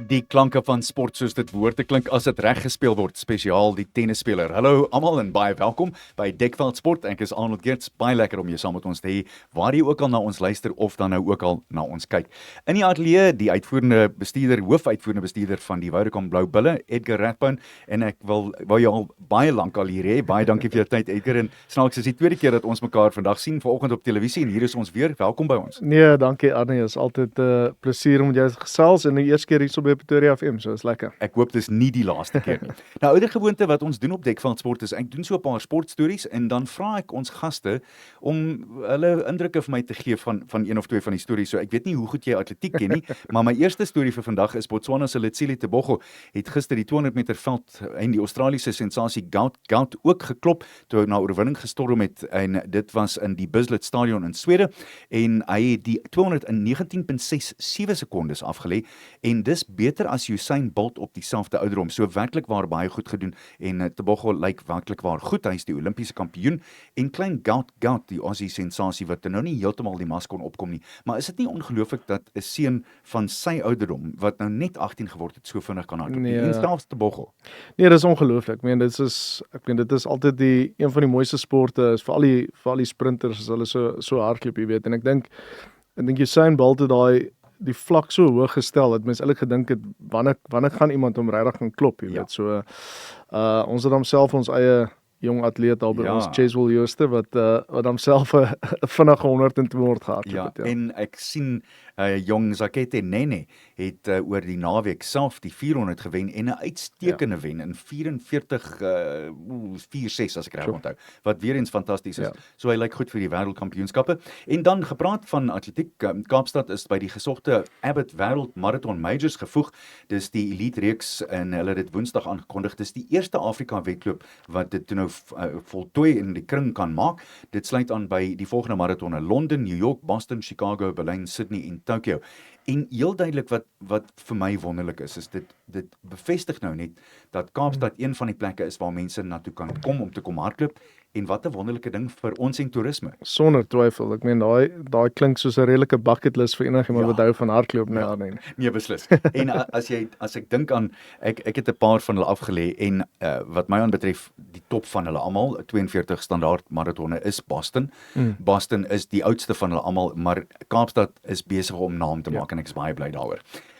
Die klanke van sport soos dit hoort te klink as dit reg gespeel word, spesiaal die tennisspeler. Hallo almal en baie welkom by Dekveld Sport. Ek is Arnold Geerts, baie lekker om jou saam met ons te hê, waar jy ook al na ons luister of dan nou ook al na ons kyk. In die ateljee, die hoofuitvoerende bestuurder van die Vodacom Blou Bulle, Edgar Rathbone, en ek wou jou al baie lank al hier hê. Baie dankie vir jou tyd, Edgar, en snaaks is die tweede keer dat ons mekaar vandag sien, vanoggend op televisie, en hier is ons weer. Welkom by ons. Nee, dankie Arnie, is altyd plesier om met jou te gesels en die eerste keer hier so by Pretoria FM, so is lekker. Ek hoop dis nie die laaste keer nie. Nou, ouer gewoonte wat ons doen op Dekveld Sport is, ek doen so 'n paar sportstories en dan vra ek ons gaste om hulle indrukke vir my te gee van een of twee van die stories. So ek weet nie hoe goed jy atletiek ken nie, maar my eerste storie vir vandag is Botswana se Letsile Tebogo het gister die 200 meter veld en die Australiese sensasie Gout ook geklop toe hy na oorwinning gestorm het, en dit was in die Bislett Stadion in Swede, en hy het die 200 in 19.67 sekondes afgelê, en dis beter as Usain Bolt op dieselfde ouderdom. So werklik waar baie goed gedoen, en Tebogo lyk werklik waar goed. Hy is die Olimpiese kampioen, en klein Gout, die Aussie sensasie wat nou nie heeltemal die mas kon opkom nie. Maar is dit nie ongelooflik dat 'n seun van sy ouderdom wat nou net 18 geword het so vinnig kan hardloop? Nee. En selfs Tebogo. Nee, dis ongelooflik. Ek meen dit is altyd een van die mooiste sporte, is vir al die sprinters as hulle so hardloop, jy weet. En ek dink Usain Bolt het die vlak so hoog gestel dat mense eintlik gedink het wanneer gaan iemand hom regtig gaan klop, jy weet. So ons het homself ons eie jong atleet al by ons, Cheswell Jooste, wat homself 'n vinnige 100 en 200 gehardloop het. En ek sien jong Zakete Nene het oor die naweek self die 400 gewen en 'n uitstekende wen in 44:46 as ek reg onthou, wat weer eens fantasties is. Ja. So hy lyk goed vir die wêreldkampioenskappe. En dan gepraat van atletiek, Kaapstad is by die gesogte Abbott Wêreld Marathon Majors gevoeg. Dis die elite reeks en hulle het dit Woensdag aangekondig. Dis die eerste Afrika wedloop wat dit toe nou voltooi in die kring kan maak. Dit sluit aan by die volgende marathonne: Londen, New York, Boston, Chicago, Berlyn, Sydney en Tokyo. En heel duidelik wat vir my wonderlik is dit bevestig nou net dat Kaapstad een van die plekke is waar mense na toe kan kom om te kom hardloop, en wat 'n wonderlike ding vir ons en toerisme. Sonder twyfel. Ek meen daai klink soos 'n redelike bucketlist vir enigiemand wat hou van hardloop, nee. Nee, beslis. En as ek dink aan ek het 'n paar van hulle afgelê, en wat my aanbetref, die top van hulle almal, 42 standaard maratonne, is Boston. Boston is die oudste van hulle almal, maar Kaapstad is besig om naam te maak, en ek is baie bly daaroor.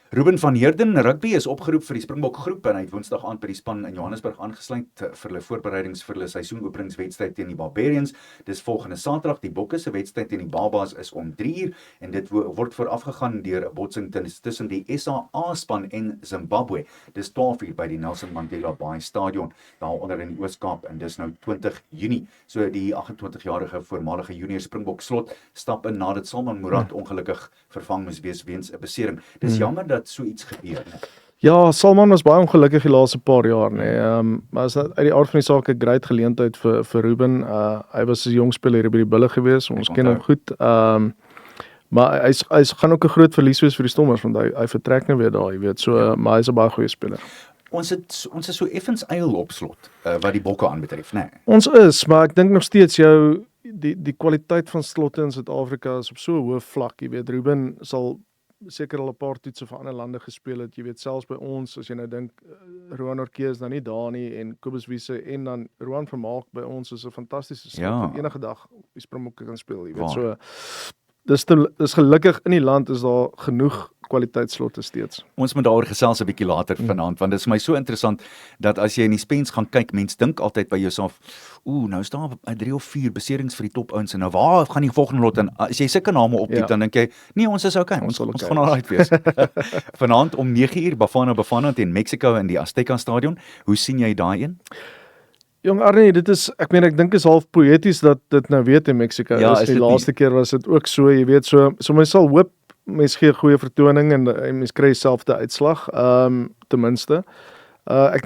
Ruben van Heerden, rugby, is opgeroep vir die Springbok groep, en hy het Woensdag aand by die span in Johannesburg aangesluit vir hulle voorbereidings vir hulle seisoenopeningswedstryd teen die Barbarians. Dis volgende Saterdag. Die Bokke se wedstryd teen die Babas is om 3:00, en dit word voorafgegaan deur 'n botsing tussen die SA-span en Zimbabwe. Dis 12:00 by die Nelson Mandela Bay Stadion, daaronder in die Oos-Kaap, en dis nou 20 Junie. So die 28-jarige voormalige junior Springbok slot stap in nadat Salman Murad ongelukkig vervang moes wees weens 'n besering. Dis jammer dat so iets gebeur. Ja, Salman was baie ongelukkig die laaste paar jaar, maar is uit die aard van die saak 'n great geleentheid vir Ruben. Hy was 'n jong speler hier by die Bulle gewees, ons ken hom goed. Maar hy gaan ook 'n groot verlies wees vir die Stormers, want hy vertrek nou weer daar, jy weet. So, maar hy's 'n baie goeie speler. Ons is so effens eil op slot, wat die Bokke aanbetref, né? Ons is, maar ek dink nog steeds die kwaliteit van slotte in Suid-Afrika is op so 'n hoë vlak, jy weet. Ruben sal seker al 'n paar toetse vir ander lande gespeel het, jy weet, selfs by ons, as jy nou dink, Roan Orkee is dan nie daar nie, en Kobus Wiese, en dan Roan Vermaak by ons is 'n fantastiese slot, wat enige dag die Springbokke kan speel, jy weet. So, dis gelukkig in die land is daar genoeg kwaliteitsslotte steeds. Ons moet daaroor gesels 'n bietjie later vanaand, want dit is vir my so interessant dat as jy in die spens gaan kyk, mens dink altyd by jouself, nou is daar 3 of 4 beserings vir die top ouens, en nou waar gaan die volgende lot? En as jy sulke name opdiep, dan dink jy, nee, ons is okay, ons gaan alright wees. Vanaand om 9:00 Bafana teen Mexico in die Azteca Stadion. Hoe sien jy daai een? Jong Arnie, ek dink is half poëties dat dit nou weet in Mexico is. Die laaste keer was dit ook so, jy weet, so mens sal hoop, mens gee 'n goeie vertoning en mens kry dieselfde uitslag, ten minste. Ek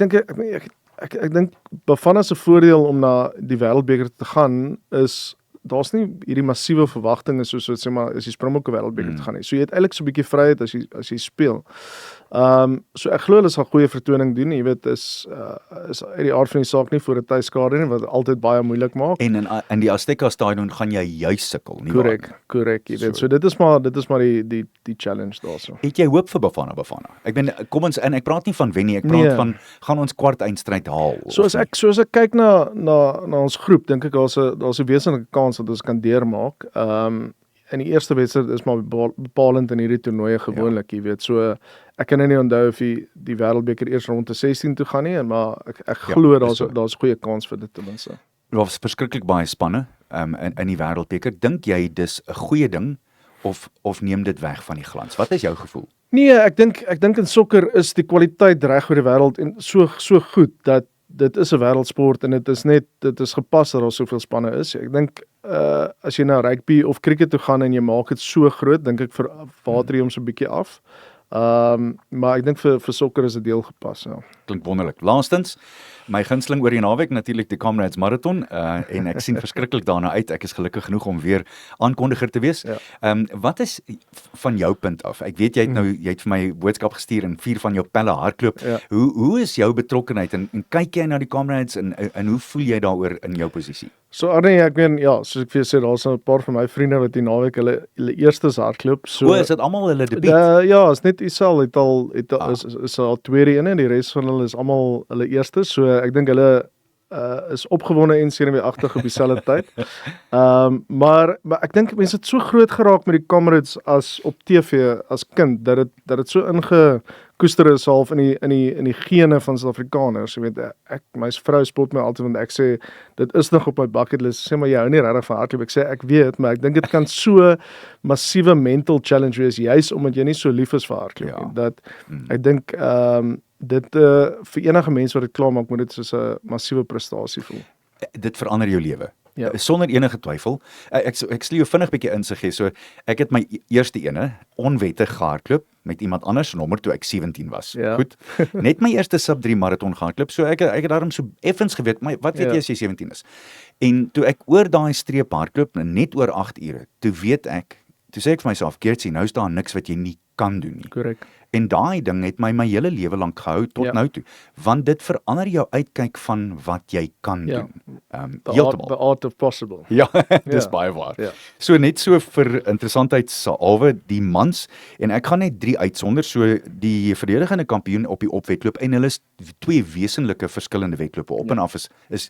dink Bafana se voordeel om na die Wêreldbeker te gaan is daar's nie hierdie massiewe verwagtinge soos wat sê maar as die Springbokke wêreldbeker te gaan nie. So jy het eintlik so 'n bietjie vryheid as jy speel. So ek glo hulle sal goeie vertoning doen. Jy weet is uit die aard van die saak nie voor 'n tuiskade nie wat altyd baie moeilik maak. En in die Azteca Stadion gaan jy juis sukkel, nie Korrek, jy weet. So dit is maar die challenge daarso. Het jy hoop vir Bafana? Ek bedoel, kom ons in, ek praat nie van wen nie, ek praat van gaan ons kwart eindstryd haal. Soos ek kyk na ons groep, dink ek daar's 'n wesenlike kans dat ons kan deurmaak. In die eerste wedstryd is maar bepalend in hierdie toernooie gewoonlik, jy weet. So ek kan nie onthou of die wêreldbeker eers rond te 16 toe gaan nie, maar ek glo daar's goeie kans vir dit ten minste. Daar was verskriklik baie spanne in die wêreldbeker. Dink jy dis 'n goeie ding of neem dit weg van die glans? Wat is jou gevoel? Nee, ek dink in sokker is die kwaliteit reg oor die wêreld en so goed dat dit is 'n wêreldsport en dit is gepas dat daar soveel spanne is. Ek dink as jy na rugby of cricket toe gaan en jy maak dit so groot, dink ek water jy hom so 'n bietjie af. Maar ek dink vir sokker is dit deel gepas, ja. Klink wonderlik. Laastens, my gunsteling oor die naweek natuurlik die Comrades Marathon en ek sien verskriklik daarna uit. Ek is gelukkig genoeg om weer aankondiger te wees. Ja. Wat is van jou punt af? Ek weet jy het vir my boodskap gestuur en 4 van jou pelle hardloop. Ja. Hoe is jou betrokkenheid en kyk jy na die Comrades en hoe voel jy daaroor in jou posisie? So Arnie, ek meen ja, soos ek vir jou sê, daar's 'n paar van my vriende wat die naweek hulle eerstes hardloop. So is dit almal hulle debuut? Ja, is net Isal is al tweede een en die res van hulle is almal hulle eerstes. So ek dink hulle is opgewonde en senuweeagtig op dieselfde tyd. Maar ek dink mense het so groot geraak met die Comrades as op TV as kind dat dit so ingekoester is half in die gene van Suid-Afrikaners. Jy weet, my vrou spot my altyd want ek sê dit is nog op my bucket list. Sê maar jy hou nie regtig van hardloop. Ek sê ek weet, maar ek dink dit kan so massiewe mental challenge wees juis omdat jy nie so lief is vir hardloop nie. Dat ek dink dit vir enige mens wat dit klaar maak, moet dit soos 'n massiewe prestasie voel. Dit verander jou lewe. Ja. Sonder enige twyfel. Ek sal jou vinnig bietjie insig gee. So ek het my eerste ene onwettig gehardloop met iemand anders se nommer toe ek 17 was. Ja. Goed. Net my eerste sub 3 marathon gehardloop. So ek het daarom so effens geweet, maar wat weet jy as jy 17 is? En toe ek oor daai streep hardloop net oor 8 ure, toe sê ek vir myself, Geertsie, nou is daar niks wat jy nie kan doen nie. Korrek. En daai ding het my hele lewe lank gehou tot nou toe, want dit verander jou uitkyk van wat jy kan doen. Heeltemal. The art of possible. Ja, dis baie waar. Ja. So net so vir interessantheidshalwe die mans en ek gaan net 3 uitsonder, so die verdedigende kampioen op die opwedloop en hulle is 2 wesenlike verskillende wedlope. Op en af is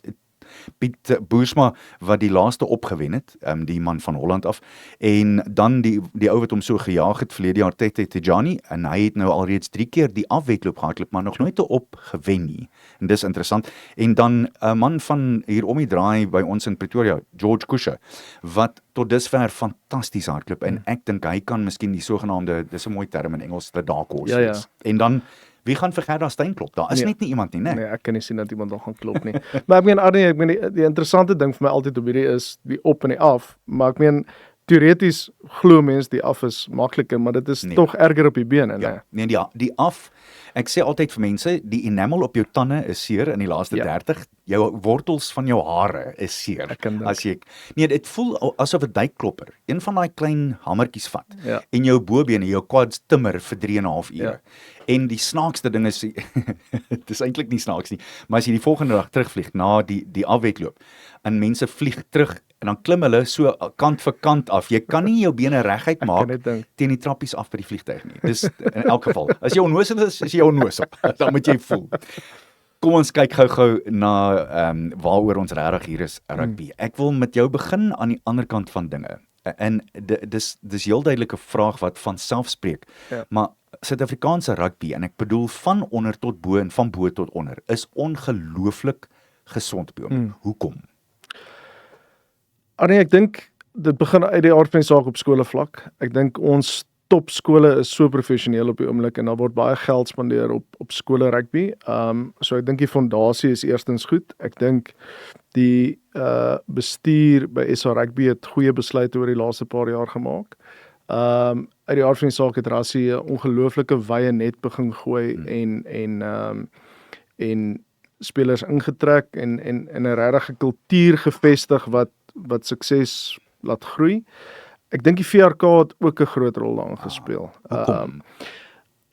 Piet Boersma wat die laaste opgewen het, die man van Holland af, en dan die ou wat hom so gejaag het verlede jaar, Tete Tejani, en hy het nou alreeds 3 keer die afwedloop gehardloop, maar nog nooit 'n op gewen nie. En dis interessant. En dan 'n man van hier om die draai by ons in Pretoria, George Kusha, wat tot dusver fantasties hardloop en ek dink hy kan miskien die sogenaamde, dis 'n mooi term in Engels, the dark horse wees. En dan wie gaan vir Gerda Steyn klop? Daar is net nie iemand nie, né? Nee, ek kan nie sien dat iemand daar gaan klop nie. Maar ek meen die interessante ding vir my altyd op hierdie is die op en die af, maar ek meen teoreties glo mense die af is makliker, maar dit is tog erger op die bene, né? Nee, die af. Ek sê altyd vir mense, die enamel op jou tande is seer in die laaste 30, jou wortels van jou hare is seer. As jy dit voel asof 'n duikklopper een van daai klein hamertjies vat en jou bobene, jou quads timmer vir 3,5 ure. En die snaakste ding is dit is eintlik nie snaaks nie, maar as jy die volgende dag terugvlieg na die afwedloop en mense vlieg terug en dan klim hulle so kant vir kant af. Jy kan nie jou bene reguit maak teen die trappies af by die vliegtuig nie. Dis in elk geval. As jy onnoosel is jy onnoosel. Dan moet jy voel. Kom ons kyk gou-gou na waaroor ons regtig hier is, rugby. Ek wil met jou begin aan die ander kant van dinge. En dis heel duidelike vraag wat van self spreek. Maar Suid-Afrikaanse rugby, en ek bedoel van onder tot bo en van bo tot onder, is ongelooflik gesond by hom. Hoekom? Arnie, ek dink dit begin uit die aard van die saak op skolevlak. Ek dink ons topskole is so professioneel op die oomblik en daar word baie geld spandeer op skole rugby. So ek dink die fondasie is eerstens goed. Ek dink die bestuur by SA Rugby het goeie besluite oor die laaste paar jaar gemaak. Uit die aard van die saak het Rassie 'n ongelooflike wye net begin gooi en spelers ingetrek en 'n regte kultuur gevestig wat wat sukses laat groei. Ek dink die VRK het ook 'n groot rol daarin gespeel.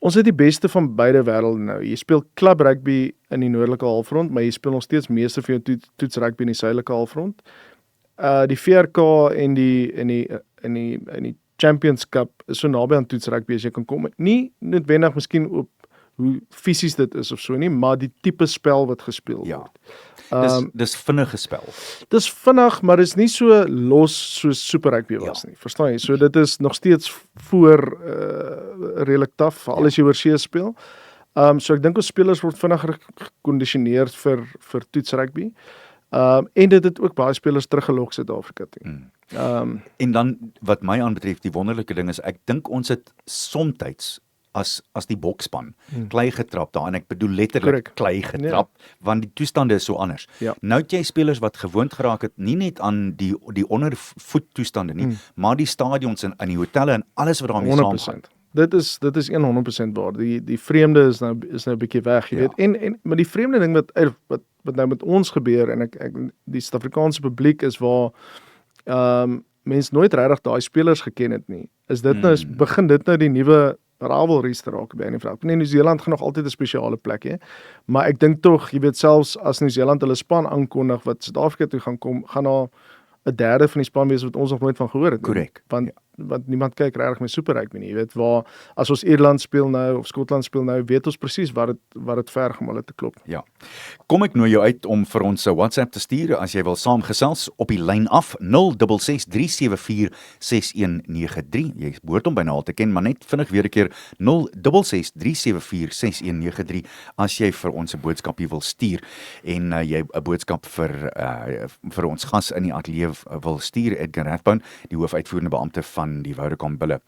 Ons het die beste van beide wêrelde nou. Jy speel klub rugby in die noordelike halfrond, maar jy speel nog steeds meeste van jou toets rugby in die suidelike halfrond. Die VRK en die Champions Cup is so naby aan toets rugby as jy kan kom. Nie noodwendig miskien op hoe fisies dit is of so nie, maar die tipe spel wat gespeel word. Dis vinnige spel. Dis vinnig, maar is nie so los soos Super Rugby was nie. Verstaan jy? So dit is nog steeds redelik taaf, veral as jy oor see speel. So ek dink ons spelers word vinniger gekondisioneer vir toets rugby. En dit het ook baie spelers teruggelok Suid-Afrika toe. En dan wat my aanbetref, die wonderlike ding is, ek dink ons het somtyds as die bokspan klei getrap daar, en ek bedoel letterlik klei getrap, want die toestande is so anders. Nou het jy spelers wat gewoond geraak het, nie net aan die ondervoet toestande nie, maar die stadions en die hotelle en alles wat daarmee saamgaan. Dit is 100% waar. Die vreemde is nou 'n bietjie weg, jy weet. Maar die vreemde ding wat nou met ons gebeur, en die Suid-Afrikaanse publiek is waar mens nooit regtig daai spelers geken het nie. Is dit nou begin dit nou die nuwe rivalries te raak by enige vraag. Nee, Nieu-Seeland gaan nog altyd 'n spesiale plek hê, maar ek dink tog, jy weet, selfs as Nieu-Seeland hulle span aankondig wat Suid-Afrika toe gaan kom, gaan daar 'n derde van die span wees wat ons nog nooit van gehoor het. Korrek. Want niemand kyk regtig met Super Rugby nie. Jy weet, waar as ons Ierland speel nou of Skotland speel nou, weet ons presies wat dit verg om hulle te klop. Ja. Kom ek nooi jou uit om vir ons 'n WhatsApp te stuur as jy wil saamgesels op die lyn af 0663746193. Jy behoort hom byna al te ken, maar net vinnig weer 'n keer 0663746193 as jy vir ons 'n boodskap wil stuur en jy 'n boodskap vir ons gas in die ateljee wil stuur, Edgar Rathbone, die hoofuitvoerende beampte van die Vodacom Bulle.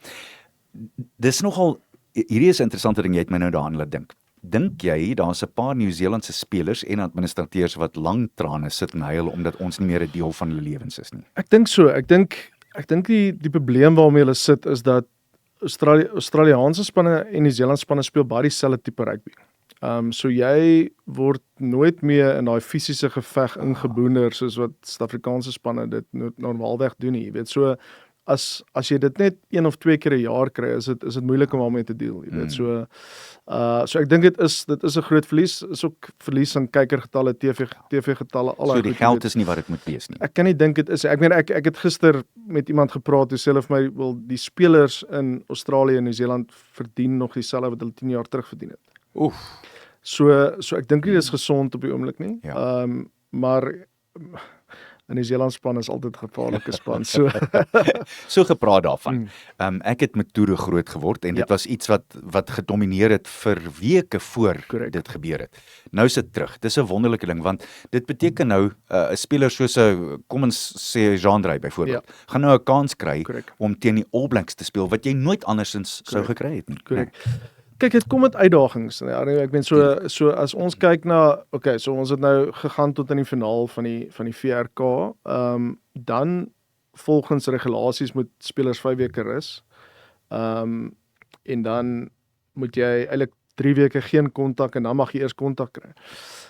Dis nogal, hierdie is 'n interessante ding, jy het my nou daaraan laat dink. Dink jy, daar's 'n paar Nieu-Seelandse spelers en administrateurs wat lang trane sit en huil omdat ons nie meer 'n deel van hulle lewens is nie? Ek dink so. Ek dink die probleem waarmee hulle sit is dat Australiese spanne en Nieu-Seelandse spanne speel baie dieselfde tipe rugby. So jy word nooit meer in daai fisiese geveg ingeboender soos wat Suid-Afrikaanse spanne dit normaalweg doen nie. Jy weet, so as jy dit net 1 of 2 keer 'n jaar kry, is dit moeilik om daarmee te deel, jy weet. So ek dink dit is 'n groot verlies, is ook verlies aan kykergetalle, TV-getalle, al so die geld is nie wat dit moet wees nie. Ek kan nie dink dit is. Ek meen ek het gister met iemand gepraat hoe sê hulle vir my, wel, die spelers in Australië en Nieu-Seeland verdien nog dieselfde wat hulle 10 jaar terug verdien het. Oef. So ek dink nie dis gesond op die oomblik nie. Maar in die Nieu-Seeland span is altyd 'n gevaarlike span. So gepraat daarvan. Ek het met toere groot geword en dit was iets wat gedomineer het vir weke voor dit gebeur het. Nou is dit terug. Dis 'n wonderlike ding, want dit beteken nou 'n speler soos kom ons sê Jean Drey byvoorbeeld, gaan nou 'n kans kry om teen die All Blacks te speel wat jy nooit andersins sou gekry het nie. Kyk, dit kom met uitdagings. Ek meen so as ons kyk na, so ons het nou gegaan tot in die finaal van die VRK, dan volgens regulasies moet spelers 5 weke rus. En dan moet jy eintlik 3 weke geen kontak en dan mag jy eers kontak kry.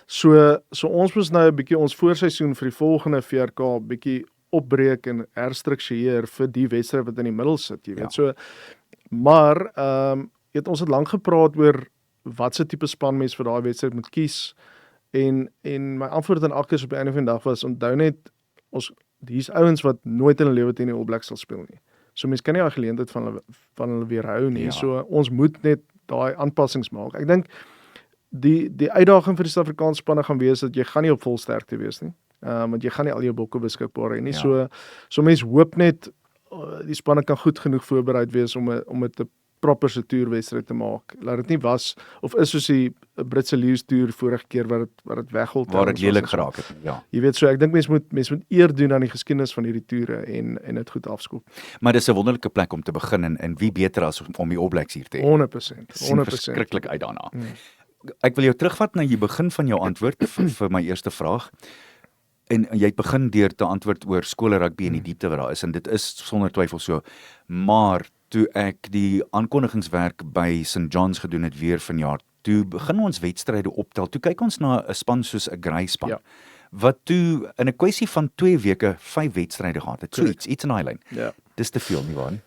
So ons moes nou 'n bietjie ons voorseisoen vir die volgende VRK bietjie opbreek en herstruktureer vir die wedstryd wat in die middel sit, jy weet. So maar ons het lank gepraat oor wat se tipe span mens vir daai wedstryd moet kies en my antwoord aan elke op die einde van die dag was, onthou net, hier's ouens wat nooit in hulle lewe teen die All Blacks sal speel nie. So mens kan nie daai geleentheid van hulle weerhou nie. So ons moet net daai aanpassings maak. Ek dink die uitdaging vir die Suid-Afrikaanse spanne gaan wees dat jy gaan nie op vol sterkte wees nie. Want jy gaan nie al jou bokke beskikbaar hê nie. So mens hoop net die spanne kan goed genoeg voorberei wees om 'n proper se toerwedstryd te maak. Laat dit nie was of is soos die Britse Lions toer vorige keer wat dit weghol waar dit lelik geraak het. Ja. Jy weet, so ek dink mens moet eer doen aan die geskiedenis van hierdie toere en dit goed afskop. Maar dis 'n wonderlike plek om te begin en wie beter as om die All Blacks hier te hê. 100%. Verskriklik uit daarna. Ek wil jou terugvat na die begin van jou antwoord vir my eerste vraag. En jy het begin deur te antwoord oor skole rugby en die diepte wat daar is, en dit is sonder twyfel so. Maar toe ek die aankondigingswerk by St. John's gedoen het weer vanjaar, toe begin ons wedstryde optel. Toe kyk ons na 'n span soos 'n Grey span, wat toe in 'n kwessie van 2 weke 5 wedstryde gehad het. So iets in daai lyn. Ja. Dis te veel nie waar nie.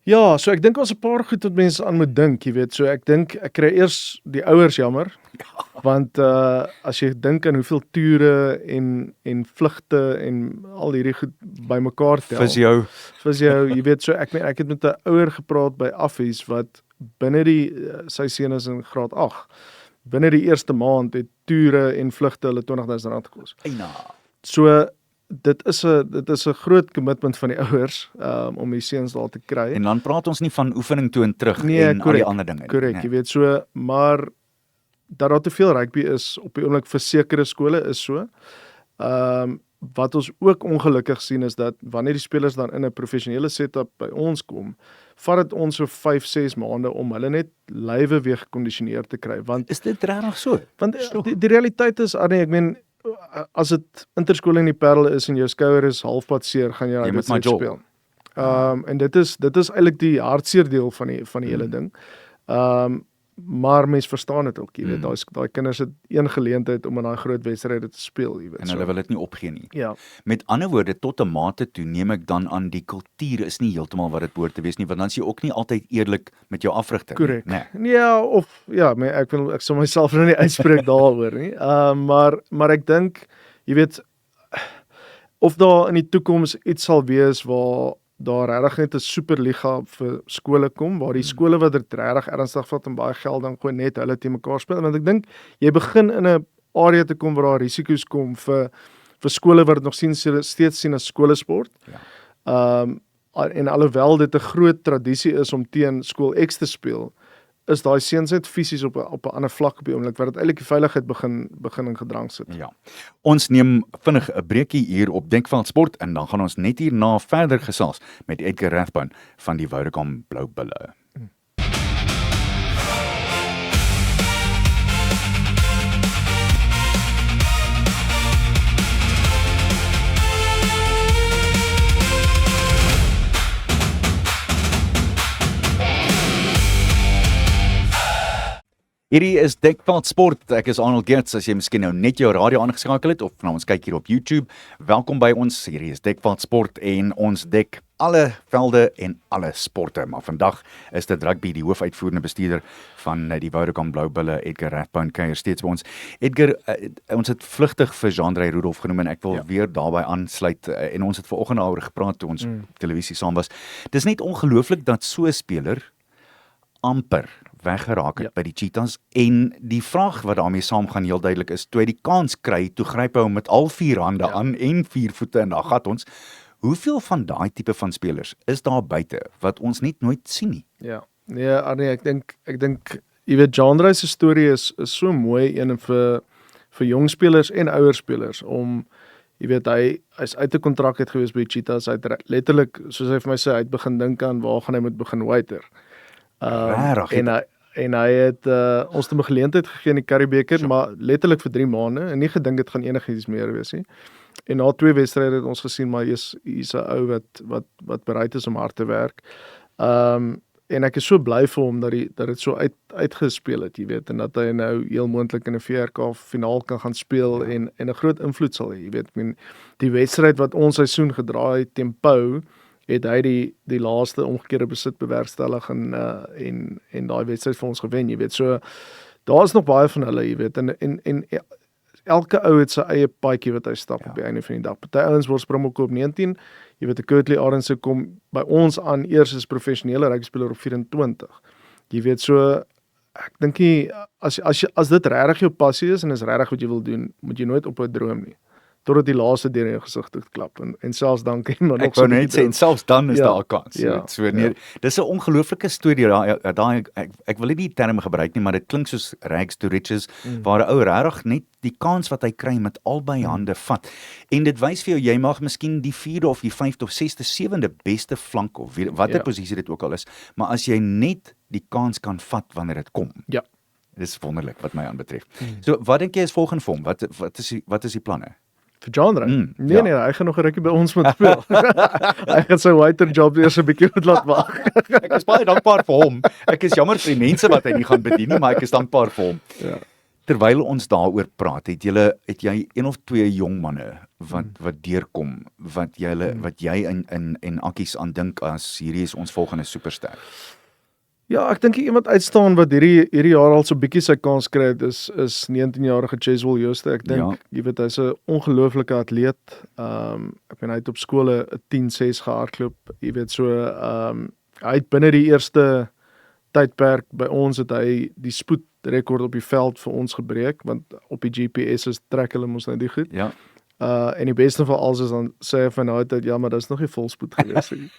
Ja, so ek dink ons 'n paar goed wat mense aan moet dink, jy weet. So ek dink ek kry eers die ouers jammer. Want as jy dink aan hoeveel toere en vlugte en al hierdie goed bymekaar tel. Vir jou, Jy weet, so ek het met 'n ouer gepraat by Affies wat binne sy seun is in graad 8. Binne die eerste maand het toere en vlugte hulle R20,000 gekos. Eina. So dit is 'n groot commitment van die ouers om die seuns daar te kry. En dan praat ons nie van oefening toe en terug Nee, en al die ander dinge nie. Korrek, jy weet, so maar dat daar te veel rugby is op die oomblik vir sekere skole is so. Wat ons ook ongelukkig sien is dat wanneer die spelers dan in 'n professionele setup by ons kom, vat dit ons so 5-6 maande om hulle net lywe weer gekondisioneer te kry. Want is dit regtig so? Want die realiteit is, Arnie, ek meen, as dit interskool in die Parel is en jou skouer is halfpad seer, gaan jy moet maar speel. En dit is eintlik die hartseer deel van die hele ding. Maar mens verstaan dit ook, jy weet, daai kinders het een geleentheid om in daai groot wedstryde te speel, jy weet. En hulle wil dit nie opgee nie. Ja. Met ander woorde, tot 'n mate toe neem ek dan aan die kultuur is nie heeltemal wat dit behoort te wees nie, want dan is jy ook nie altyd eerlik met jou afrigter nie. Korrek. Nee. Ja, of ja, ek sal myself nou nie uitspreek daaroor nie. Maar ek dink, jy weet, of daar in die toekoms iets sal wees waar daar regtig net 'n superliga vir skole kom, waar die skole wat dit regtig ernstig vat en baie geld dan gooi net hulle te mekaar speel, want ek dink jy begin in 'n area te kom waar daar risiko's kom vir skole wat dit nog steeds sien as skolesport. Ja. En alhoewel dit 'n groot tradisie is om teen skool X te speel, is daai seuns net fisies op 'n ander vlak op die oomblik wat dit eintlik die veiligheid begin in gedrang sit. Ja. Ons neem vinnig 'n breekie hier op Dekveld Sport en dan gaan ons net hierna verder gesels met Edgar Rathbone van die Vodacom Blou Bulle. Hierdie is Dekveld Sport. Ek is Arnold Geerts. As jy miskien nou net jou radio aangeskakel het of nou ons kyk hier op YouTube, welkom by ons. Hierdie is Dekveld Sport en ons dek alle velde en alle sporte. Maar vandag is dit rugby, die hoofuitvoerende bestuurder van die Vodacom Blou Bulle, Edgar Rathbone, kuier steeds by ons. Edgar, ons het vlugtig vir Jean-André Rudolph genoem en ek wil weer daarbey aansluit en ons het vanoggend daaroor gepraat toe ons televisie saam was. Dis net ongelooflik dat so 'n speler amper weggeraak het by die Cheetahs en die vraag wat daarmee saamgaan heel duidelik is, toe hy die kans kry, toe gryp hy hom met al 4 hande aan en 4 voete en daar gat ons. Hoeveel van daai tipe van spelers is daar buite wat ons net nooit sien nie? Ja. Nee, Arnie, ek dink jy weet Jean-André se storie is so mooi een vir jong spelers en ouer spelers om jy weet hy's uit 'n kontrak uit gewees by die Cheetahs, hy het letterlik soos hy vir my sê, hy het begin dink aan waar gaan hy moet begin waiter. En hy het ons 'n geleentheid gegee in die Currie-beker, maar letterlik vir 3 maande en nie gedink dit gaan enigiets meer wees nie. En na 2 wedstryde het ons gesien maar hier's 'n ou wat bereid is om hard te werk. En ek is so bly vir hom dat dit so uitgespeel het, jy weet, en dat hy nou heel moontlik in 'n VRK finaal kan gaan speel en 'n groot invloed sal hê, jy weet. Ek meen die wedstryd wat ons seisoen gedraai het teen Pau, het hy die laaste omgekeerde besit bewerkstellig en daai wedstryd vir ons gewen, jy weet. So daar is nog baie van hulle, jy weet, en elke ou het sy eie paadjie wat hy stap op die einde van die dag. Party ouens word Springbok op 19, jy weet, Kurtley Arendse kom by ons aan eers as professionele rugbyspeler op 24. Jy weet, so ek dink nie as dit regtig jou passie is en is regtig wat jy wil doen, moet jy nooit ophou droom nie. Totdat die laaste deur in jou gesig toe klap en selfs dan kan jy maar nog so net sê en selfs dan is daar 'n kans. So nee, dis 'n ongelooflike storie daai ek wil nie die term gebruik nie, maar dit klink soos rags to riches waar 'n ou regtig net die kans wat hy kry met albei hande vat. En dit wys vir jou jy mag miskien die 4de of die 5de of 6de, 7de beste flank of watter posisie dit ook al is, maar as jy net die kans kan vat wanneer dit kom. Ja. Dis wonderlik wat my aanbetref. So wat dink jy is volgende vir hom? Wat is die planne? Vir Jean-André? Nee, hy gaan nog 'n rukkie by ons moet speel. Hy gaan sy waiter job eers 'n bietjie moet laat wag. Ek is baie dankbaar vir hom. Ek is jammer vir die mense wat hy nie gaan bedien nie, maar ek is dankbaar vir hom. Ja. Terwyl ons daaroor praat, het jy een of twee jong manne wat deurkom, wat jy en Akkies aan dink as hierdie is ons volgende superster? Ja, ek dink iemand uitstaan wat hierdie jaar al so bietjie sy kans kry het, is 19-jarige Cheswell Jooste. Ek dink, jy weet, hy's 'n ongelooflike atleet. Ek meen hy het op skole 'n 10-6 gehardloop. Jy weet so, hy het binne die eerste tydperk by ons het hy die spoedrekord op die veld vir ons gebreek, want op die GPS trek hulle mos nou die goed. Ja. En die beste van alles is dan sê hy van nou uit, ja, maar dis nog nie volspoed gewees nie.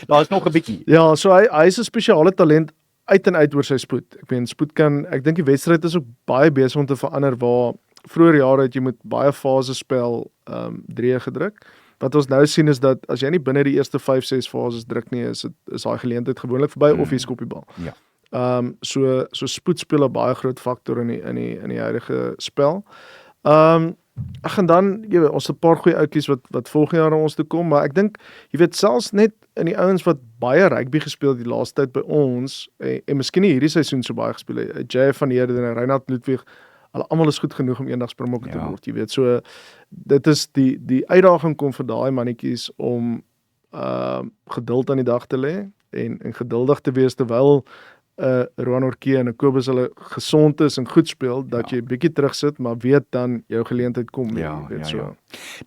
Daar is nog 'n bietjie. Ja, so hy is 'n spesiale talent uit en uit oor sy spoed. Ek meen spoed ek dink die wedstryd is ook baie besig om te verander waar vroeër jare het jy met baie fases spel drieë gedruk. Wat ons nou sien is dat as jy nie binne die eerste 5-6 fases druk nie, is daai geleentheid gewoonlik verby of jy skop die bal. Ja. So spoed speel 'n baie groot faktor in die huidige spel. En dan, jy weet, ons het 'n paar goeie outjies wat volgende jaar na ons toe kom, maar ek dink, jy weet, selfs net in die ouens wat baie rugby gespeel het die laaste tyd by ons, en miskien nie hierdie seisoen so baie gespeel het, JF van Heerden en Reinhard Ludwig, hulle almal is goed genoeg om eendag Springbokke te word, jy weet, so, dit is die uitdaging kom vir daai mannetjies om geduld aan die dag te lê, en geduldig te wees terwyl Roan Orkee en Kobus hulle gesond is en goed speel, dat jy bietjie terugsit, maar weet dan jou geleentheid kom. Ja.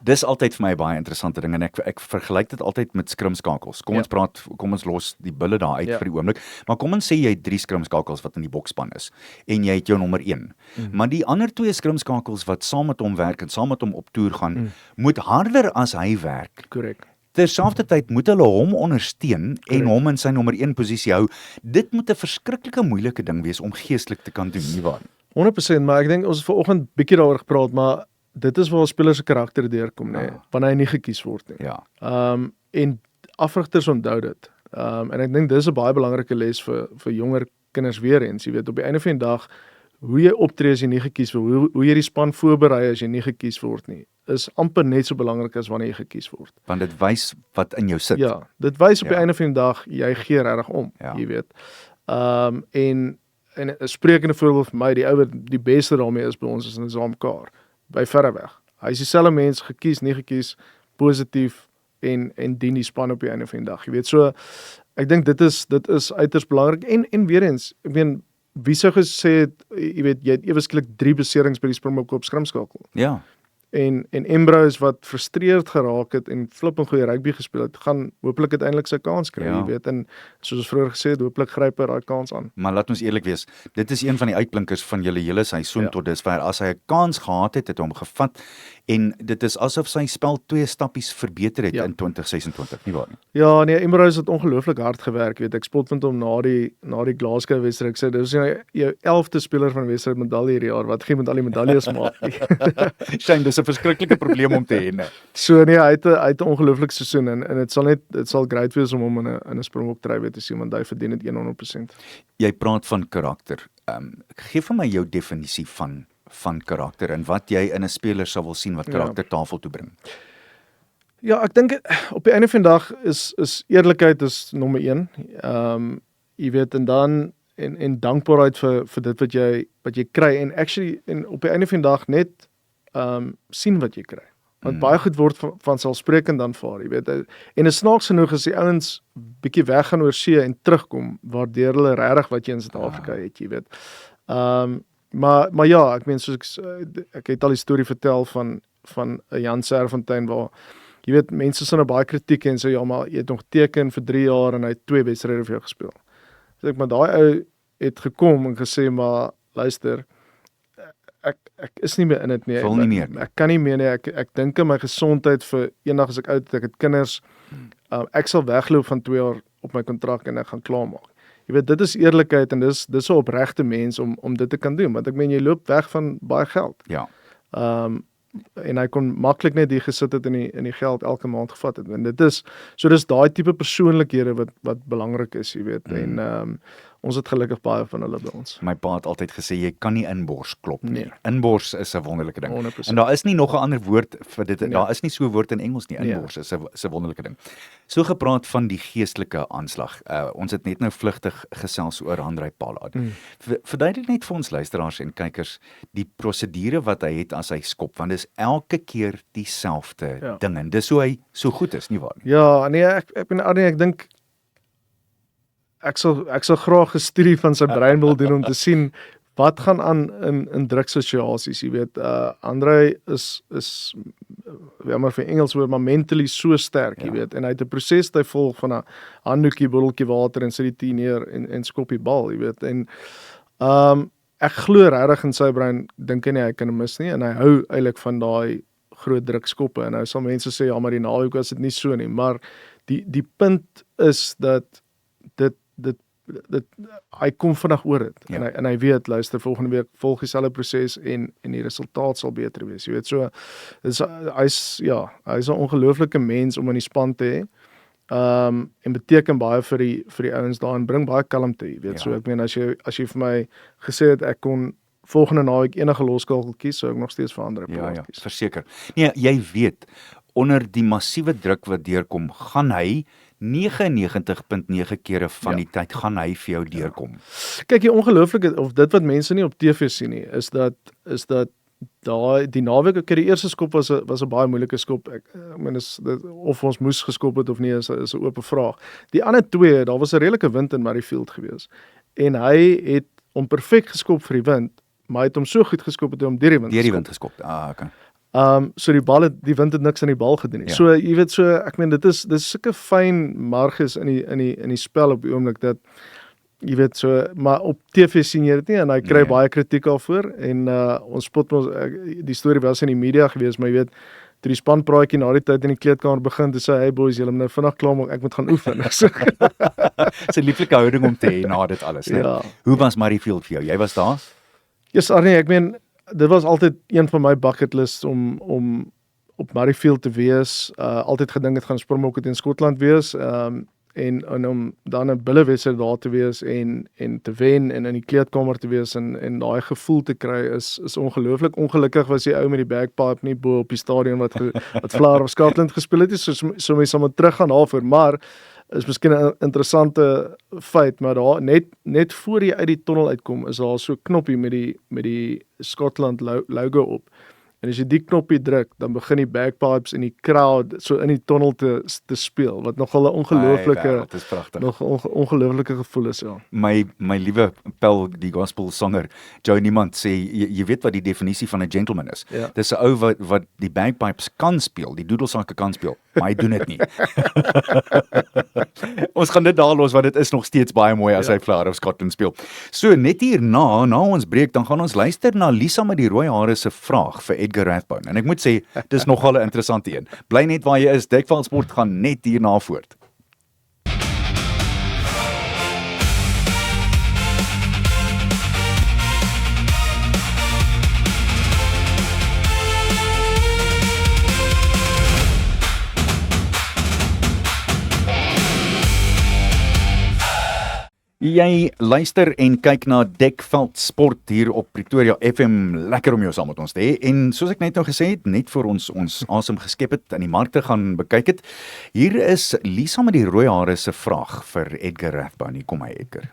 Dis altyd vir my 'n baie interessante ding en ek vergelyk dit altyd met skrimskakels. Kom ons los die bulle daar uit vir die oomblik, maar kom ons sê jy het 3 skrimskakels wat in die bokspan is en jy het jou nommer 1. Maar die ander 2 skrimskakels wat saam met hom werk en saam met hom op toer gaan, moet harder as hy werk. Korrek. Terselfdertyd moet hulle hom ondersteun en hom in sy nommer 1 posisie hou. Dit moet 'n verskriklike moeilike ding wees om geestelik te kan doen, nie waar? 100%, maar ek dink ons het vanoggend bietjie daaroor gepraat, maar dit is waar spelers se karakter deurkom, nê, wanneer hy nie gekies word nie. Ja. En afrigters onthou dit. En ek dink dis 'n baie belangrike les vir jonger kinders weer eens, jy weet, op die einde van die dag, hoe jy optree as jy nie gekies word, hoe jy die span voorberei as jy nie gekies word nie, is amper net so belangrik as wanneer jy gekies word. Want dit wys wat in jou sit. Ja, dit wys op die einde van die dag, jy gee regtig om, jy weet. En 'n sprekende voorbeeld vir my, die ou wat die beste daarmee is by ons is Nizam Kaar, by verre weg. Hy is dieselfde mens, gekies, nie gekies, positief en dien die span op die einde van die dag. Jy weet, so ek dink dit is uiters belangrik en weer eens, ek meen, wie sou gesê het, jy weet, jy het ewe skielik 3 beserings by die Springbokke op skrimskakel. Ja. En Ambrose wat frustreerd geraak het en flip 'n goeie rugby gespeel het, gaan hopelik uiteindelik sy kans kry, jy weet, en soos ons vroeër gesê het, hopelik gryp hy daai kans aan. Maar laat ons eerlik wees, dit is een van die uitblinkers van julle hele seisoen tot dusver. As hy 'n kans gehad het, het hom gevat en dit is asof sy spel 2 stappies verbeter het in 2026, nie waar nie? Ja, nee, Ambrose het ongelooflik hard gewerk, weet ek spot met hom na die Glasgow wedstryd. Ek sê dis jou 11de speler van wedstryd medalje hierdie jaar, wat geen met al die medaljes maak. Shame, dis 'n verskriklike probleem om te hê, né? So nee, hy het 'n ongelooflike seisoen en dit sal great wees om hom in 'n Springbok try te sien, want hy verdien dit 100%. Jy praat van karakter. Gee vir my jou definisie van karakter en wat jy in 'n speler sou wil sien wat karakter tafel toe bring. Ja, ek dink op die einde van die dag is eerlikheid is nommer 1. Jy weet, en dan en dankbaarheid vir dit wat jy kry en actually en op die einde van die dag net sien wat jy kry. Want baie goed word van selfsprekend aanvaar, jy weet. En is snaaks genoeg as die ouens bietjie weggaan oor see en terugkom, waardeer hulle regtig wat jy in Suid-Afrika het, jy weet. Maar ja, ek meen soos ek het al die storie vertel van 'n Jan Serfontein waar jy weet mense sien 'n baie kritiek en sê ja, maar jy het nog teken vir 3 jaar en hy het 2 wedstryde vir jou gespeel. So ek maar daai ou het gekom en gesê maar luister, ek is nie meer in dit nie. Wil nie meer. Ek kan nie meer nie. Ek dink aan my gesondheid vir eendag as ek oud is, ek het kinders. Ek sal wegloop van 2 jaar op my kontrak en ek gaan klaarmaak. Jy weet, dit is eerlikheid en dis 'n opregte mens om dit te kan doen, want ek meen jy loop weg van baie geld. Ja. En hy kon maklik net hier gesit het in die geld elke maand gevat het. En dis daai tipe persoonlikhede wat belangrik is, jy weet. En ons het gelukkig baie van hulle by ons. My pa het altyd gesê, jy kan nie inbors klop nie. Nee. Inbors is 'n wonderlike ding. 100%. En daar is nie nog 'n ander woord vir dit, Nee. daar is nie so 'n woord in Engels nie, inbors is 'n wonderlike ding. So gepraat van die geestelike aanslag. Ons het net nou vlugtig gesels oor Handré Pollard. Verduidelik net vir ons luisteraars en kykers die prosedure wat hy het as hy skop, want dis elke keer dieselfde ding en dis hoe hy so goed is, nie waar nie? Ja, nee, ek dink ek sal graag 'n studie van sy brein wil doen om te sien wat gaan aan in druksituasies, jy weet. André is maar vir Engels woord, maar mentally so sterk, jy weet. En hy het 'n proses wat hy volg van 'n handdoekie, botteltjie water en sit die 10 neer en skop die bal, jy weet. En ek glo regtig in sy brein, dink hy nie hy kan mis nie en hy hou eintlik van daai groot drukskoppe en nou sal mense sê ja, maar die naweek was dit nie so nie, maar die punt is dat dit hy kom vinnig oor dit en hy weet, luister, volgende week volg dieselfde proses en die resultaat sal beter wees, jy weet. So hy's 'n ongelooflike mens om in die span te hê. En beteken baie vir die ouens daar en bring baie kalmte, jy weet. So ek meen as jy vir my gesê het ek kon volgende naweek enige loskakel kies, sou ek nog steeds vir Handré Pollard kies. Verseker. Nee, jy weet, onder die massiewe druk wat deurkom, gaan hy 99.9 kere van die tyd gaan hy vir jou deurkom. Kyk, die ongelooflike of dit wat mense nie op TV sien nie, is dat die naweek, die eerste skop was 'n baie moeilike skop. Ek meen of ons moes geskop het of nie is 'n oop vraag. Die ander twee, daar was 'n redelike wind in Murrayfield gewees. En hy het hom perfek geskop vir die wind, maar hy het hom so goed geskop het hom deur die wind geskop. Okay. So die wind het niks aan die bal gedoen nie. So jy weet, ek meen dit is sulke fyn marges in die spel op die oomblik dat jy weet, maar op TV sien jy dit nie en hy kry baie kritiek daarvoor en ons spot ons die storie was in die media gewees, maar jy weet, toe die spanpraatjie na die tyd in die kleedkamer begin, toe sê hy, boys, julle moet nou vinnig klaar maak, ek moet gaan oefen. Dis 'n lieflike houding om te hê na dit alles, né? Ja. Hoe was Murrayfield vir jou? Jy was daar? Yes, Arnie, ek meen dit was altyd een van my bucket lists om op Murrayfield te wees. Altyd gedink het gaan Springbok in Skotland wees. En om dan 'n bullewedstryd daar te wees en te wen en in die kleedkamer te wees en daai gevoel te kry is ongelooflik. Ongelukkig was die ou met die bagpipe nie bo op die stadion wat Flower of Scotland gespeel het, so mense sal moet teruggaan daarvoor, maar is miskien 'n interessante feit, maar daar net voor jy uit die tonnel uitkom, is daar so 'n knoppie met die Scotland logo op. En as jy die knoppie druk, dan begin die bagpipes en die crowd so in die tonnel te speel, wat nogal 'n ongelooflike gevoel is, ja. My liewe Pel, die gospel sanger, Joe Niemand sê, jy weet wat die definisie van 'n gentleman is. Ja. Dis 'n ou wat die bagpipes kan speel, die doedelsakke kan speel, maar hy doen dit nie. Ons gaan dit daar los, want dit is nog steeds baie mooi as hy Flower of Scotland speel. So, net hierna, na ons breek, dan gaan ons luister na Lisa met die rooi hare se vraag vir Edgar Rathbone. En ek moet sê, dis nogal 'n interessante een. Bly net waar jy is, Dekveld Sport gaan net hierna voort. Jy luister en kyk na Dekveld Sport hier op Pretoria FM. Lekker om jou saam met ons te hê. En soos ek net nou gesê het, net vir ons asem geskep het en die markte gaan bekyk het, hier is Lisa met die rooi hare se vraag vir Edgar Rathbone. Kom hy, Edgar.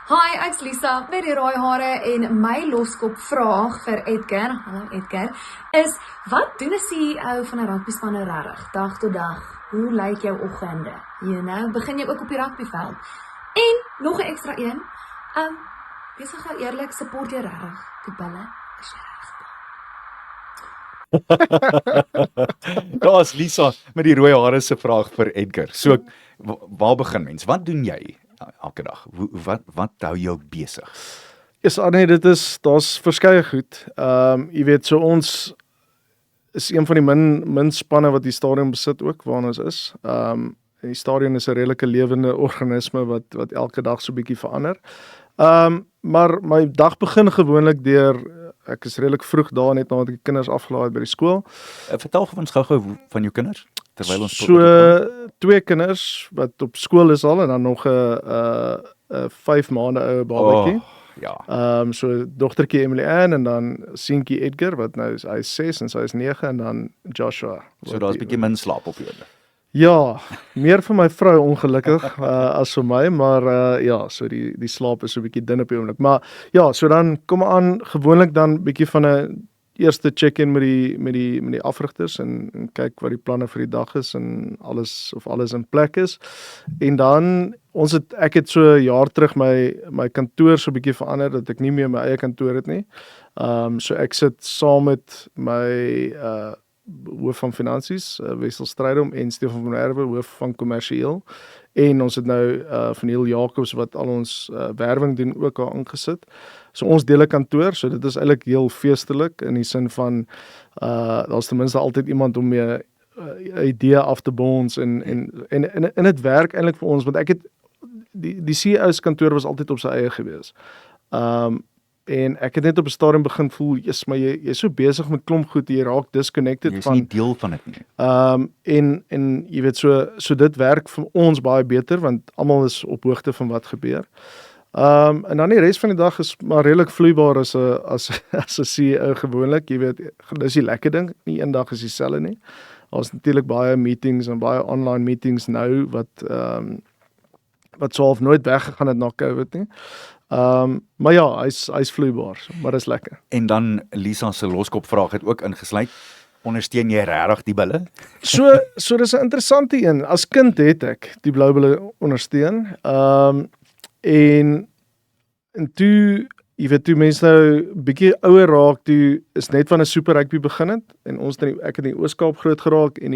Hi, ek's Lisa met die rooi hare en my loskop vraag vir Edgar, hallo Edgar, is wat doen 'n CEO van 'n rugbyspan regtig dag tot dag? Hoe lyk jou oggende? Begin jy ook op die rugbyveld? En nog 'n ekstra een. Wees gou eerlik, support jy regtig die bulle? Is jy regtig? Daar's Lisa met die rooi hare se vraag vir Edgar. So, waar begin mens? Wat doen jy elke dag? Wat hou jou besig? Yes, nee, daar's verskeie goed. Jy weet, so ons is een van die min spanne wat die stadion besit ook, waar ons is. En die stadion is 'n redelike lewende organisme wat elke dag so bietjie verander. Maar my dag begin gewoonlik deur, ek is redelik vroeg daar net nadat ek die kinders afgelaai het by die skool. Vertel vir ons gou-gou van jou kinders, terwyl ons So 2 kinders wat op skool is al en dan nog 'n 5 maande oue babatjie. Ja. So dogtertjie Emily Ann en dan seentjie Edgar wat nou hy is 6 en sy is 9 en dan Joshua. So daar's 'n bietjie min slaap op julle. Ja, meer vir my vrou ongelukkig as vir my, maar ja, so die slaap is so 'n bietjie dun op die oomblik. Maar ja, so dan kom aan gewoonlik dan bietjie van 'n eerste check-in met die afrigters en kyk wat die planne vir die dag is en alles in plek is. En dan ek het so 'n jaar terug my kantoor so 'n bietjie verander dat ek nie meer my eie kantoor het nie. So ek sit saam met my hoof van finansies, Wessel Strydom en Stefan van Herwe, hoof van kommersieel. En ons het nou Vaniel Jacobs wat al ons werwing doen ook al ingesit. So ons deel 'n kantoor, so dit is eintlik heel feestelik in die sin van daar's ten minste altyd iemand om mee 'n idee af te bons en dit werk eintlik vir ons want ek het die CEO se kantoor was altyd op sy eie gewees. En ek het net op 'n stadium begin voel, maar jy's so besig met klomp goed, jy raak disconnected van. Jy's nie deel van dit nie. En jy weet so dit werk vir ons baie beter want almal is op hoogte van wat gebeur. En dan die res van die dag is maar redelik vloeibaar as 'n CEO gewoonlik, jy weet, dis die lekker ding, nie een dag is dieselfde nie. Daar's natuurlik baie meetings en baie online meetings nou wat sou nooit weggegaan het na COVID nie. Maar ja, hy's vloeibaar, maar dis lekker. En dan Lisa se loskop vraag het ook ingesluit. Ondersteun jy regtig die bulle? So dis 'n interessante een. As kind het ek die blou bulle ondersteun. En toe, jy weet, toe mense nou bietjie ouer raak, toe is net van 'n super rugby begin het en ek het in die Oos-Kaap groot geraak en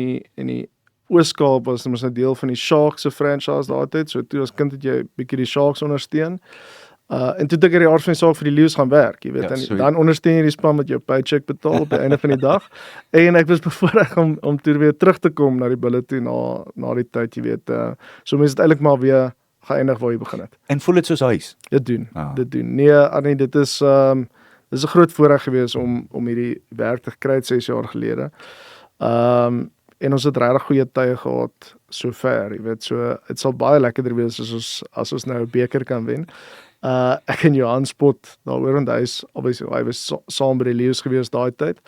die Oos-Kaap was mos 'n deel van die Sharks se franchise daai tyd. So toe as kind het jy bietjie die Sharks ondersteun. En toe het ek die aard van die saak vir die Lions gaan werk, jy weet, en dan ondersteun jy die span met jou paycheck betaal op die einde van die dag. En ek was bevoorreg om toe weer terug te kom na die bulle toe na die tyd, jy weet. So mense het eintlik maar weer geëindig waar jy begin het. En voel dit soos huis? Dit doen. Nee, Arnie, dit is 'n groot voorreg gewees om hierdie werk te kry 6 jaar gelede. En ons het regtig goeie tye gehad sover, jy weet, so dit sal baie lekkerder wees as ons nou 'n beker kan wen. Ek en Johan spot daaroor want hy was saam by die Lions gewees daai tyd.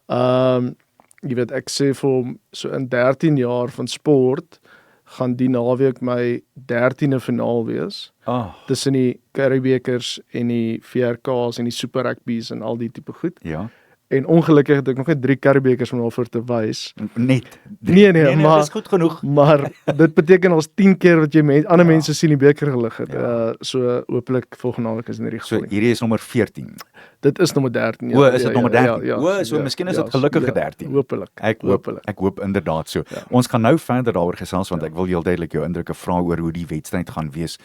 Jy weet, ek sê vir hom, so in 13 jaar van sport gaan die naweek my 13de finaal wees. Tussen die Currybekers en die VRK's en die Super Rugby's en al die tipe goed. Ja. En ongelukkig het ek nog net 3 Currybekers om daarvoor te wys. Net? Nee, maar dis goed genoeg. Maar dit beteken ons 10 keer wat jy ander mense sien die beker gelig het. So hopelik volgende naweek is in die geval. So hierdie is nommer 14. Dit is nommer 13. Ja. Is dit nommer 13? So miskien is dit gelukkige 13. Hopelik. Ek hoop inderdaad so. Ja. Ons gaan nou verder daaroor gesels want ek wil heel duidelik jou indrukke vra oor hoe die wedstryd gaan wees.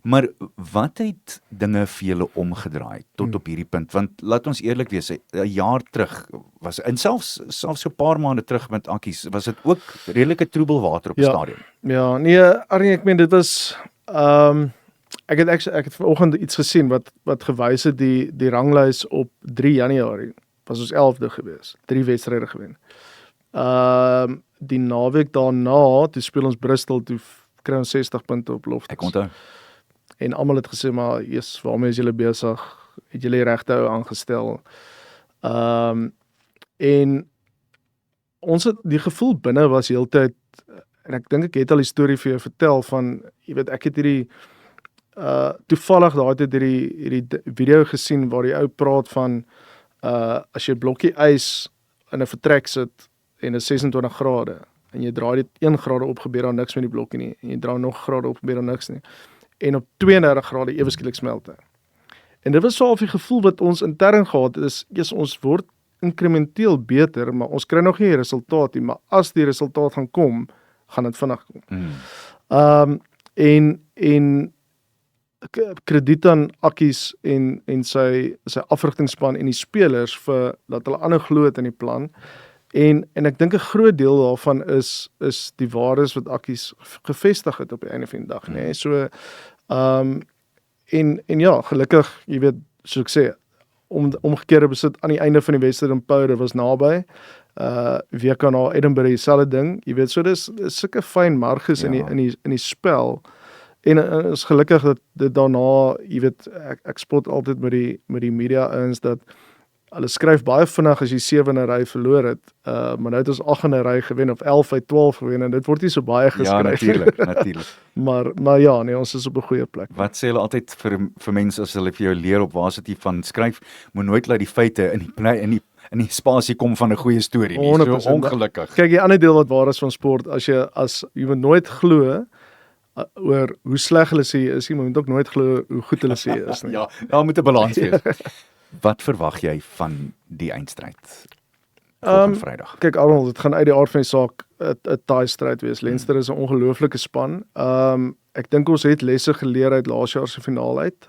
Maar wat het dinge vir julle omgedraai tot op hierdie punt? Want laat ons eerlik wees, 'n jaar terug was en selfs so 'n paar maande terug met Akkies, was dit ook redelike troebelwater op die stadion. Ja, nee, Arnie, ek meen dit was ek het vanoggend iets gesien wat gewys het die ranglys op 3 Januarie was ons 11de gewees, 3 wedstryde gewen. Die naweek daarna, toe speel ons Bristol, toe kry ons 60 punte op loftes. Ek onthou. En almal het gesê, maar waarmee is julle besig? Het julle die regte ou aangestel? En ons het die gevoel binne was heeltyd, en ek dink ek het al die storie vir jou vertel van, jy weet, ek het hierdie toevallig daai tyd hierdie video gesien waar die ou praat van as jy 'n blokkie ys in 'n vertrek sit en dit is 26 grade en jy draai dit 1 grade op, gebeur daar niks met die blokkie nie, en jy draai nog grade op, gebeur daar niks nie. En op 32 grade ewe skielik smelt hy. En dit was so 'n gevoel wat ons intern gehad het, is ons word inkrementeel beter, maar ons kry nog nie die resultaat nie, maar as die resultaat gaan kom, gaan dit vinnig kom. En krediet aan Akkies en sy afrigtingspan en die spelers vir dat hulle aanhou glo het in die plan. En ek dink 'n groot deel daarvan is die waardes wat Akkies gevestig het op die einde van die dag, nê. So en ja, gelukkig, jy weet, soos ek sê, omgekeerde besit aan die einde van die wedstryd in Powder was naby. WK na Edinburgh dieselfde ding, jy weet, so dis sulke fyn marges in die spel. En is gelukkig dat dit daarna, jy weet, ek spot altyd met die media ouens dat hulle skryf baie vinnig as jy 7 in 'n ry verloor het, maar nou het ons 8 in 'n ry gewen of 11 uit 12 gewen en dit word nie so baie geskryf. Ja, natuurlik. maar ja, nee, ons is op 'n goeie plek. Wat sê hulle altyd vir mense as hulle vir jou leer op waar sit jy van skryf, moet nooit laat die feite in die spasie kom van 'n goeie storie nie. 100%. So ongelukkig. Kyk, die ander deel wat waar is van sport, as jy moet nooit glo oor hoe sleg hulle sê is, jy moet ook nooit glo hoe goed hulle sê is nie. Ja, daar moet 'n balans wees. Wat verwag jy van die eindstryd volgende Vrydag? Kyk, Arnold, dit gaan uit die aard van die saak 'n taai stryd wees. Leinster is 'n ongelooflike span. Ek dink ons het lesse geleer uit laas jaar se finaal uit.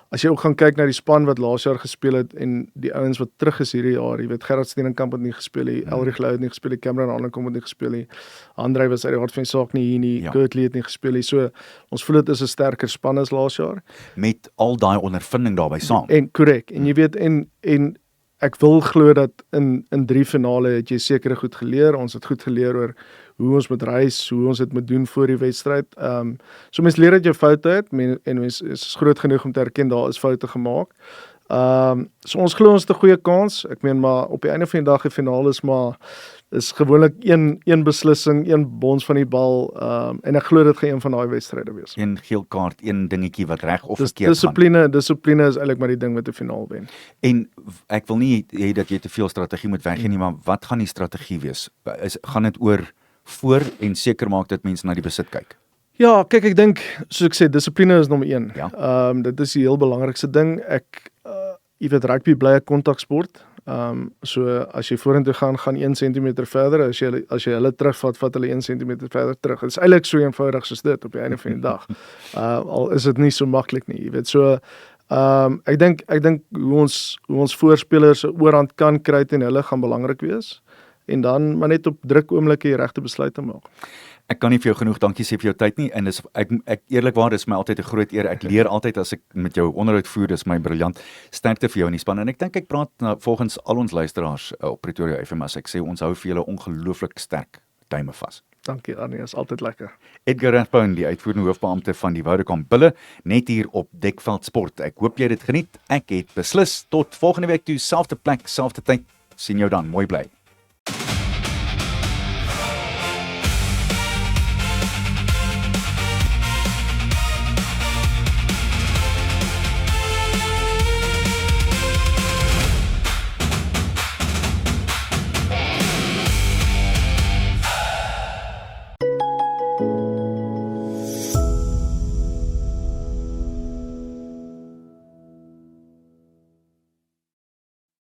As jy ook gaan kyk na die span wat laas jaar gespeel het en die ouens wat terug is hierdie jaar, jy weet Gerard Steenkamp het nie gespeel nie, Elrich Lou het nie gespeel nie, Cameron Hanekom het nie gespeel nie, Andrei was uit die aard van die saak nie hier nie, Kurtley het nie gespeel nie. So ons voel dit is 'n sterker span as laas jaar met al daai ondervinding daarbey saam. En korrek. En jy weet en ek wil glo dat in 3 finale het jy sekere goed geleer. Ons het goed geleer oor hoe ons moet reis, hoe ons dit moet doen voor die wedstryd. So mens leer uit jou foute uit en mens is groot genoeg om te erken daar is foute gemaak. So ons glo ons het 'n goeie kans. Ek meen maar op die einde van die dag die finale is gewoonlik een beslissing, een bons van die bal en ek glo dit gaan een van daai wedstryde wees. Een geel kaart, een dingetjie wat reg of verkeerd gaan. Dissipline is eintlik maar die ding wat 'n finaal wen. En ek wil nie hê dat jy te veel strategie moet weggee nie, maar wat gaan die strategie wees? Gaan dit oor voor en seker maak dat mense na die besit kyk? Ja, kyk, ek dink soos ek sê, dissipline is nommer 1. Ja. Dit is die heel belangrikste ding. Jy weet rugby bly 'n kontaksport. So as jy vorentoe gaan 1 centimeter verder, as jy hulle terugvat, vat hulle 1 centimeter verder terug. Dit is eintlik so eenvoudig soos dit op die einde van die dag. Al is dit nie so maklik nie, jy weet. So ek dink hoe ons voorspelers 'n oorhand kan kry teen hulle gaan belangrik wees en dan maar net op druk oomblikke die regte besluite maak. Ek kan nie vir jou genoeg dankie sê vir jou tyd nie en ek eerlikwaar dis my altyd 'n groot eer. Ek leer altyd as ek met jou onderhoud voer, dis my briljant. Sterkte vir jou in die span en ek dink ek praat volgens al ons luisteraars op Pretoria FM as ek sê ons hou vir julle ongelooflik sterk duime vas. Dankie Arnie, is altyd lekker. Edgar Rathbone, die uitvoerende hoofbeampte van die Vodacom Bulle, net hier op Dekveld Sport. Ek hoop jy het dit geniet. Ek het beslis tot volgende week toe, selfde plek, selfde tyd. Sien jou dan, mooi bly.